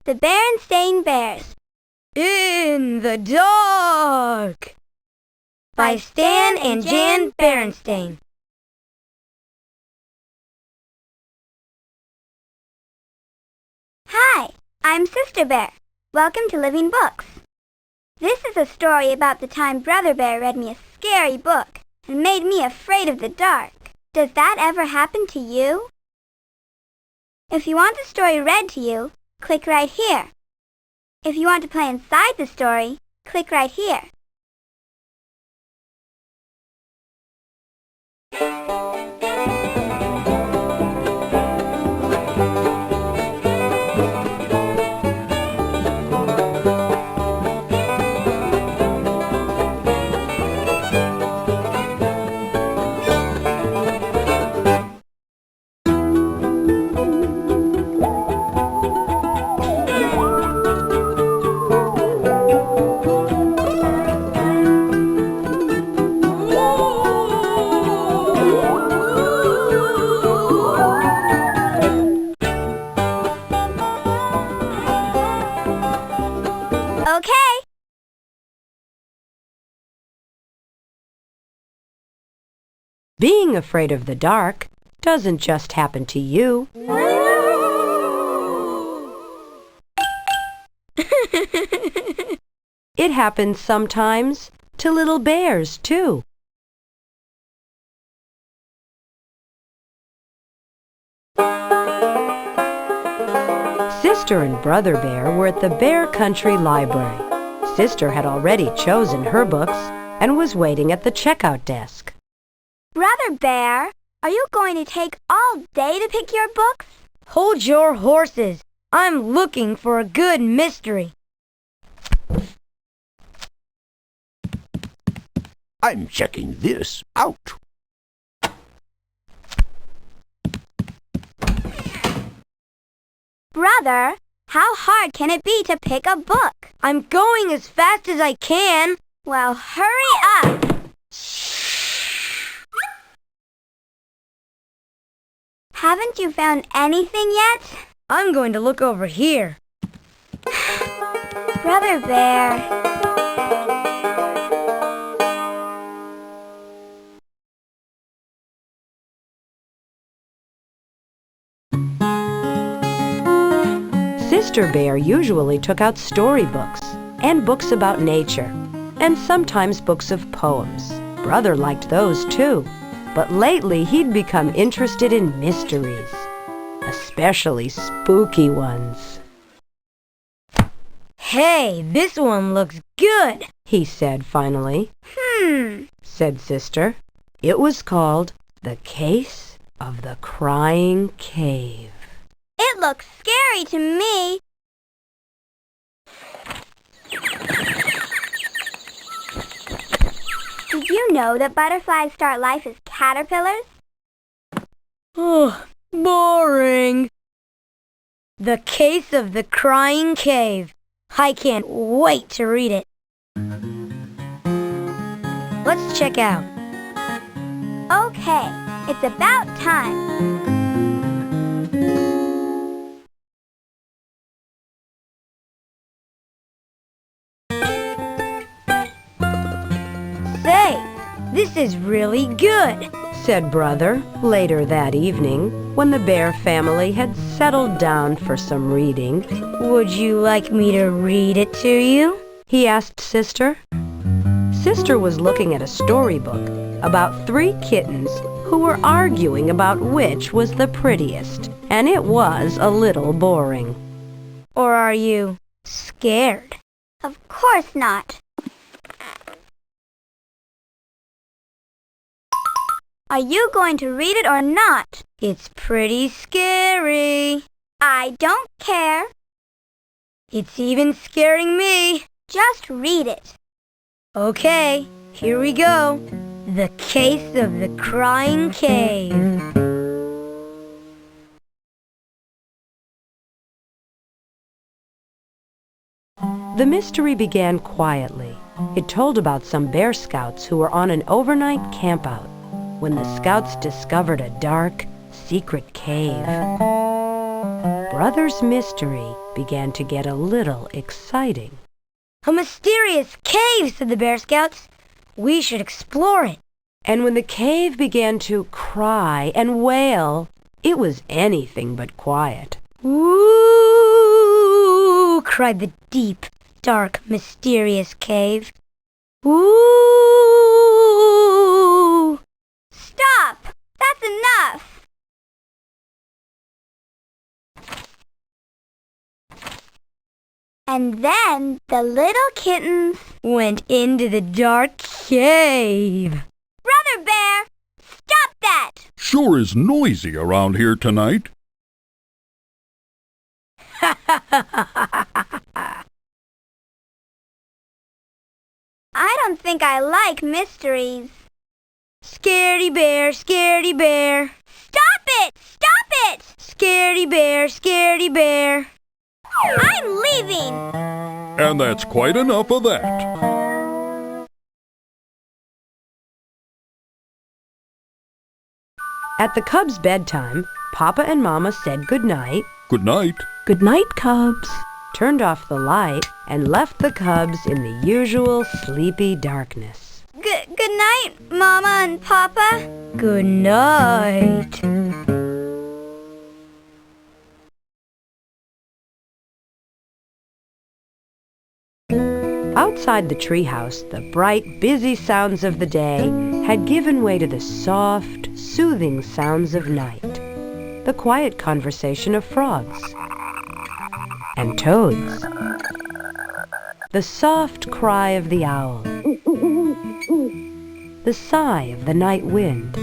The Berenstain Bears. In the Dark by Stan and Jan Berenstain. Hi, I'm Sister Bear. Welcome to Living Books. This is a story about the time Brother Bear read me a scary book and made me afraid of the dark. Does that ever happen to you? If you want the story read to you, click right here. If you want to play inside the story, click right here. Okay. Being afraid of the dark doesn't just happen to you. It happens sometimes to little bears, too. Sister and Brother Bear were at the Bear Country Library. Sister had already chosen her books and was waiting at the checkout desk. Brother Bear, are you going to take all day to pick your books? Hold your horses. I'm looking for a good mystery. I'm checking this out. Brother, how hard can it be to pick a book? I'm going as fast as I can. Well, hurry up. Haven't you found anything yet? I'm going to look over here. Brother Bear. Sister Bear usually took out storybooks and books about nature, and sometimes books of poems. Brother liked those too, but lately he'd become interested in mysteries, especially spooky ones. Hey, this one looks good, he said finally. Said Sister. It was called The Case of the Crying Cave. It looks scary to me. Did you know that butterflies start life as caterpillars? Oh, boring. The Case of the Crying Cave. I can't wait to read it. Let's check out. Okay, it's about time. Say, this is really good, said Brother later that evening when the Bear family had settled down for some reading. Would you like me to read it to you? He asked Sister. Sister was looking at a storybook about 3 kittens who were arguing about which was the prettiest, and it was a little boring. Or are you scared? Of course not. Are you going to read it or not? It's pretty scary. I don't care. It's even scaring me. Just read it. Okay, here we go. The Case of the Crying Cave. The mystery began quietly. It told about some Bear Scouts who were on an overnight campout when the Scouts discovered a dark, secret cave. Brother's mystery began to get a little exciting. A mysterious cave, said the Bear Scouts. We should explore it. And when the cave began to cry and wail, it was anything but quiet. Ooh, cried the deep, dark, mysterious cave. Ooh! Stop! That's enough! And then the little kittens went into the dark cave. Brother Bear, stop that! Sure is noisy around here tonight. I don't think I like mysteries. Scaredy bear, scaredy bear. Stop it! Stop it! Scaredy bear, scaredy bear. I'm leaving! And that's quite enough of that. At the cubs' bedtime, Papa and Mama said good night. Good night. Good night, cubs. Turned off the light and left the cubs in the usual sleepy darkness. Good night, Mama and Papa. Good night. Outside the treehouse, the bright, busy sounds of the day had given way to the soft, soothing sounds of night. The quiet conversation of frogs and toads. The soft cry of the owl. The sigh of the night wind.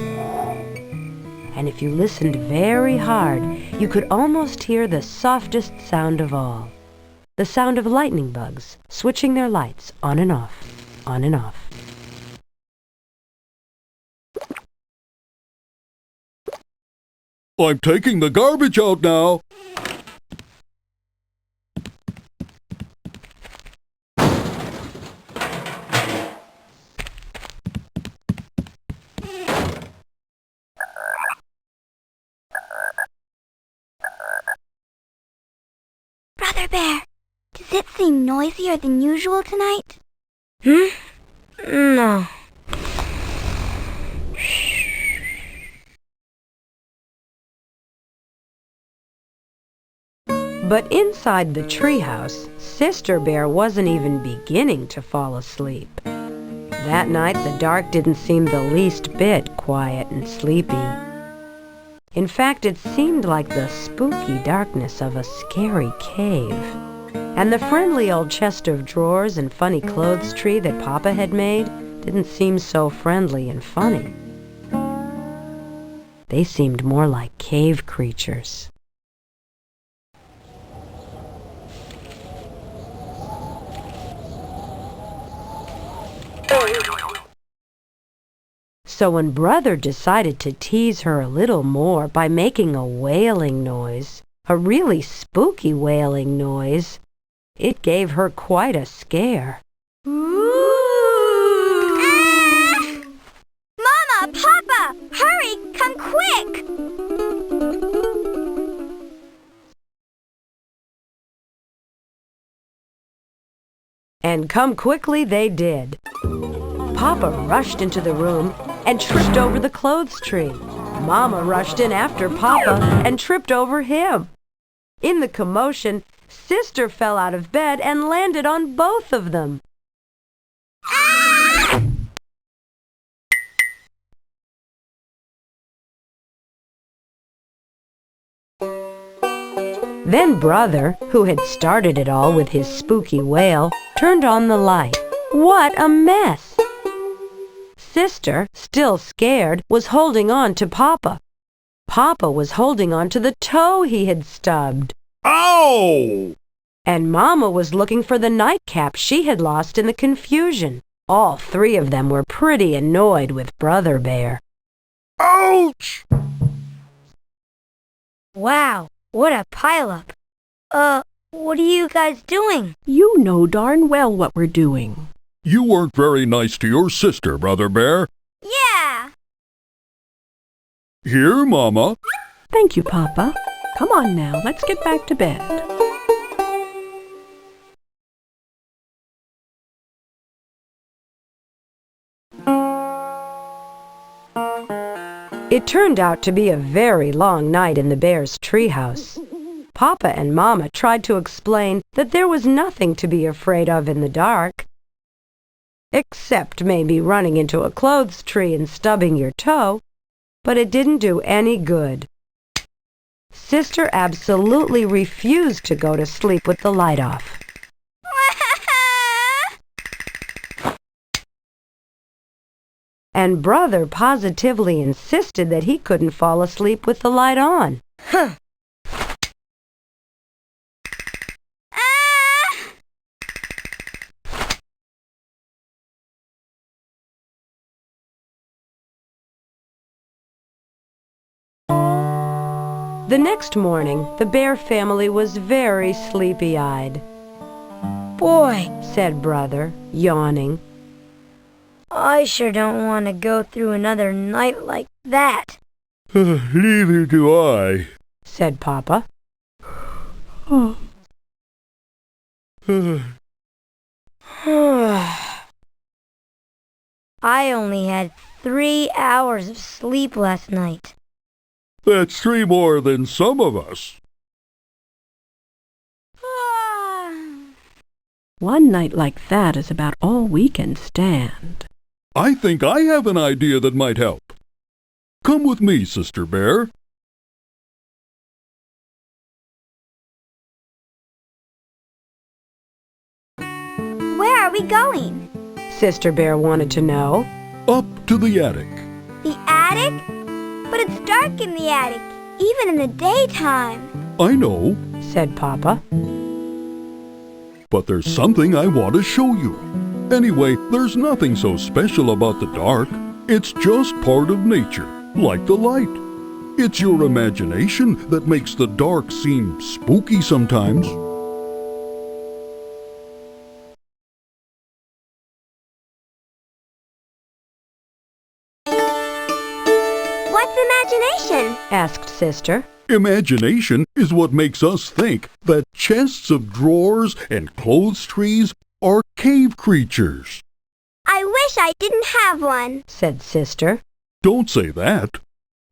And if you listened very hard, you could almost hear the softest sound of all. The sound of lightning bugs switching their lights on and off, on and off. I'm taking the garbage out now. Brother Bear, does it seem noisier than usual tonight? No. But inside the treehouse, Sister Bear wasn't even beginning to fall asleep. That night, the dark didn't seem the least bit quiet and sleepy. In fact, it seemed like the spooky darkness of a scary cave. And the friendly old chest of drawers and funny clothes tree that Papa had made didn't seem so friendly and funny. They seemed more like cave creatures. So when Brother decided to tease her a little more by making a wailing noise, a really spooky wailing noise, it gave her quite a scare. Ah! Mama, Papa, hurry, come quick! And come quickly they did. Papa rushed into the room and tripped over the clothes tree. Mama rushed in after Papa and tripped over him. In the commotion, Sister fell out of bed and landed on both of them. Ah! Then Brother, who had started it all with his spooky wail, turned on the light. What a mess! Sister, still scared, was holding on to Papa. Papa was holding on to the toe he had stubbed. Ow! And Mama was looking for the nightcap she had lost in the confusion. All three of them were pretty annoyed with Brother Bear. Ouch! Wow, what a pileup. What are you guys doing? You know darn well what we're doing. You weren't very nice to your sister, Brother Bear. Yeah. Here, Mama. Thank you, Papa. Come on now, let's get back to bed. It turned out to be a very long night in the bear's treehouse. Papa and Mama tried to explain that there was nothing to be afraid of in the dark, except maybe running into a clothes tree and stubbing your toe, but it didn't do any good. Sister absolutely refused to go to sleep with the light off. And Brother positively insisted that he couldn't fall asleep with the light on. The next morning, the bear family was very sleepy-eyed. Boy, Said Brother, yawning. I sure don't want to go through another night like that. Neither do I. Said Papa. I only had 3 hours of sleep last night. That's 3 more than some of us. One night like that is about all we can stand. I think I have an idea that might help. Come with me, Sister Bear. Where are we going? Sister Bear wanted to know. Up to the attic. The attic? But it's dark in the attic, even in the daytime. I know, Said Papa. but there's something I want to show you. Anyway, there's nothing so special about the dark. It's just part of nature, like the light. It's your imagination that makes the dark seem spooky sometimes. What's imagination? Asked Sister. Imagination is what makes us think that chests of drawers and clothes trees are cave creatures. I wish I didn't have one. Said Sister. Don't say that.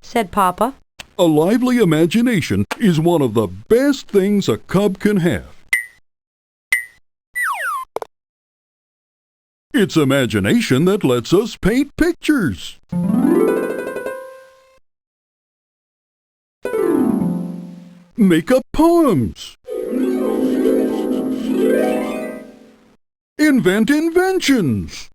Said Papa. A lively imagination is one of the best things a cub can have. It's imagination that lets us paint pictures. Make up poems. Invent inventions.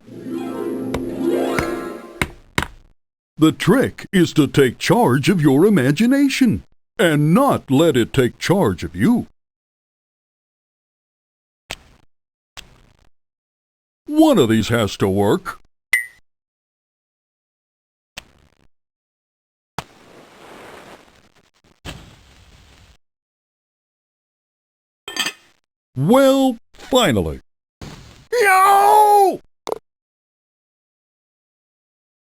The trick is to take charge of your imagination and not let it take charge of you. One of these has to work. Well, finally. Yow!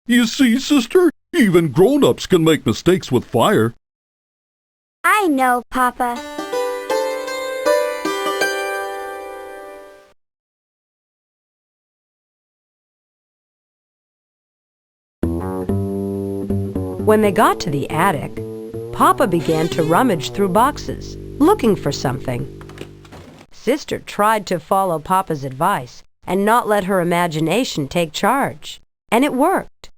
You see, sister, even grown-ups can make mistakes with fire. I know, Papa. When they got to the attic, Papa began to rummage through boxes, looking for something. Sister tried to follow Papa's advice and not let her imagination take charge, and it worked.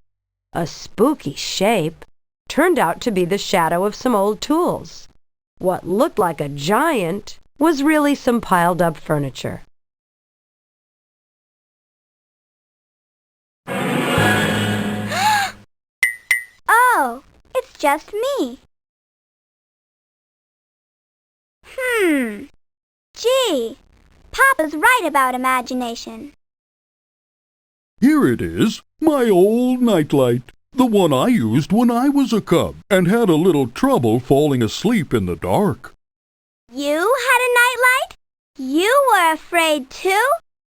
A spooky shape turned out to be the shadow of some old tools. What looked like a giant was really some piled-up furniture. Oh, it's just me. Gee, Papa's right about imagination. Here it is, my old nightlight, the one I used when I was a cub and had a little trouble falling asleep in the dark. You had a nightlight? You were afraid too?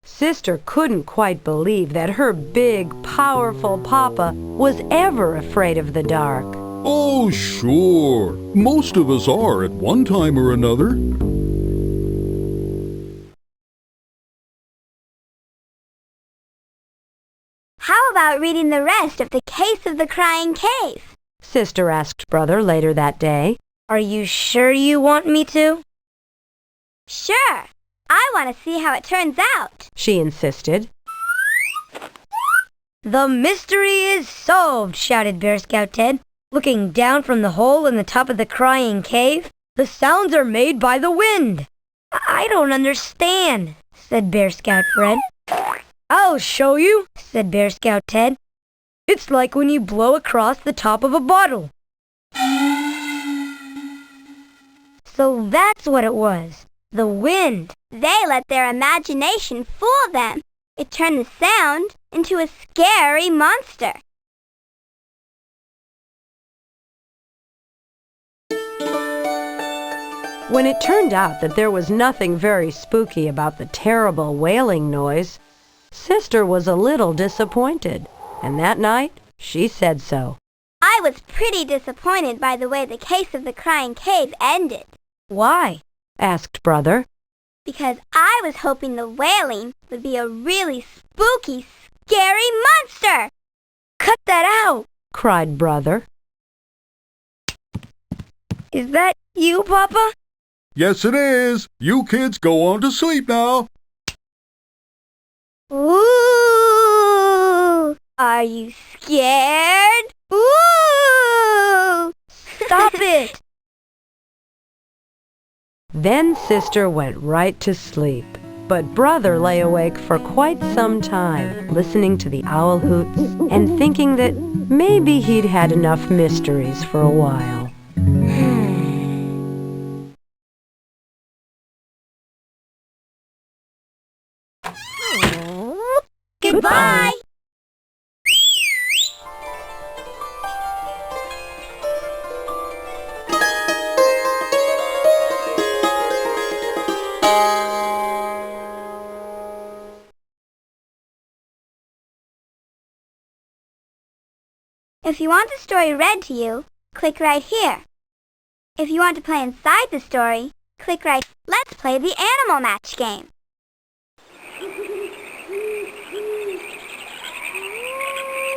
Sister couldn't quite believe that her big, powerful Papa was ever afraid of the dark. Oh, sure. Most of us are at one time or another. How about reading the rest of The Case of the Crying Cave? Sister asked Brother later that day. Are you sure you want me to? Sure. I want to see how it turns out, she insisted. The mystery is solved, shouted Bear Scout Ted. Looking down from the hole in the top of the crying cave, the sounds are made by the wind. I don't understand, said Bear Scout Fred. I'll show you, said Bear Scout Ted. It's like when you blow across the top of a bottle. So that's what it was, the wind. They let their imagination fool them. It turned the sound into a scary monster. When it turned out that there was nothing very spooky about the terrible wailing noise, Sister was a little disappointed, and that night she said so. I was pretty disappointed by the way The Case of the Crying Cave ended. Why? Asked Brother. Because I was hoping the wailing would be a really spooky, scary monster. Cut that out, cried Brother. Is that you, Papa? Yes, it is. You kids go on to sleep now. Ooh! Are you scared? Ooh! Stop it! Then Sister went right to sleep, but Brother lay awake for quite some time, listening to the owl hoots and thinking that maybe he'd had enough mysteries for a while. Goodbye! If you want the story read to you, click right here. If you want to play inside the story, click right. Let's play the animal match game.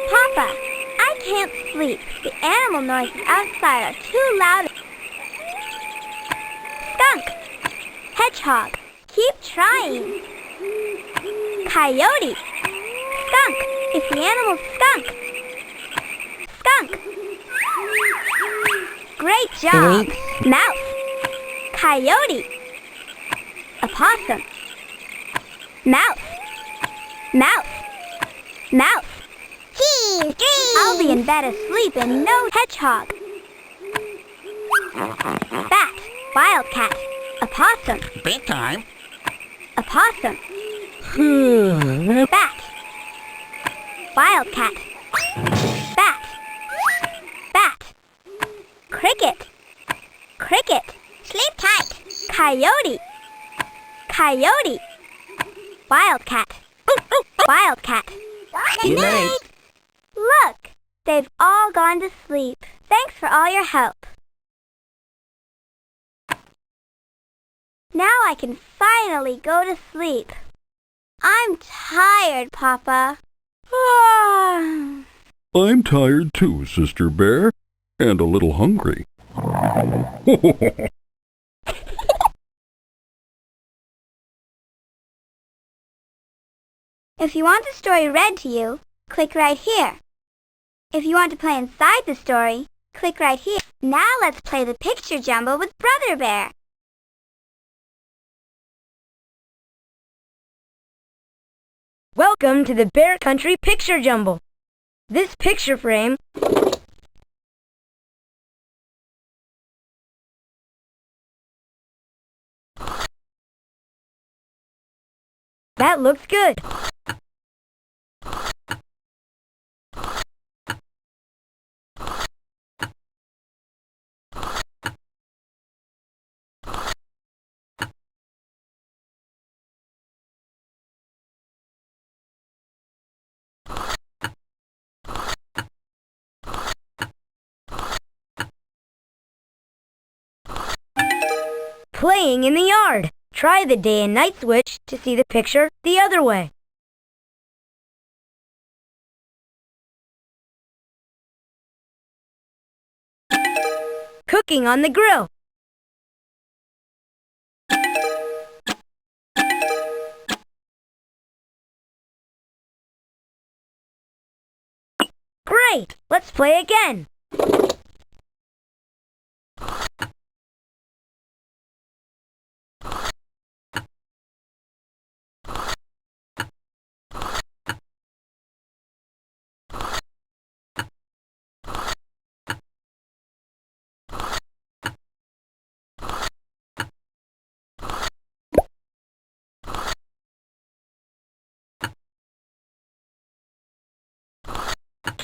Papa, I can't sleep. The animal noises outside are too loud. Skunk, hedgehog, keep trying. Coyote, skunk, it's the animal skunk. Skunk. Great job. Mouse. Coyote. Opossum. Mouse. Mouse. Mouse. I'll be in bed asleep and no hedgehog. Bat. Wildcat. Opossum. Bedtime. Opossum. Bat. Wildcat. Bat. Bat. Cricket. Cricket. Sleep tight. Coyote. Coyote. Wildcat. Wildcat. Good night. Look, they've all gone to sleep. Thanks for all your help. Now I can finally go to sleep. I'm tired, Papa. I'm tired too, Sister Bear, and a little hungry. If you want the story read to you, click right here. If you want to play inside the story, click right here. Now let's play the picture jumble with Brother Bear. Welcome to the Bear Country Picture Jumble. This picture frame that looks good. playing in the yard. Try the day and night switch to see the picture the other way. Cooking on the grill. Great! Let's play again.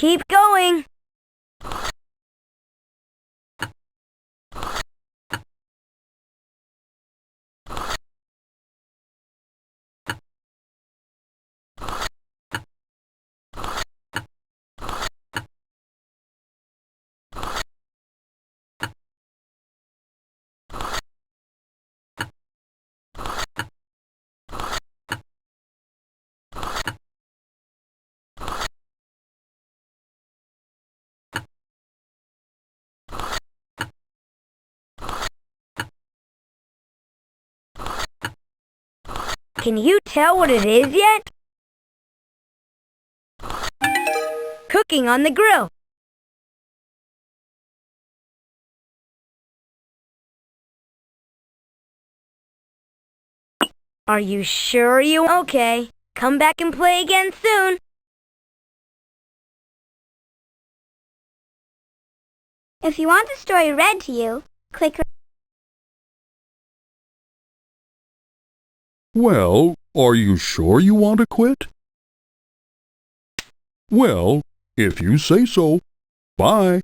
Keep going. Can you tell what it is yet? Cooking on the grill. Are you sure you... Okay, come back and play again soon. If you want the story read to you, click. Well, are you sure you want to quit? Well, if you say so. Bye.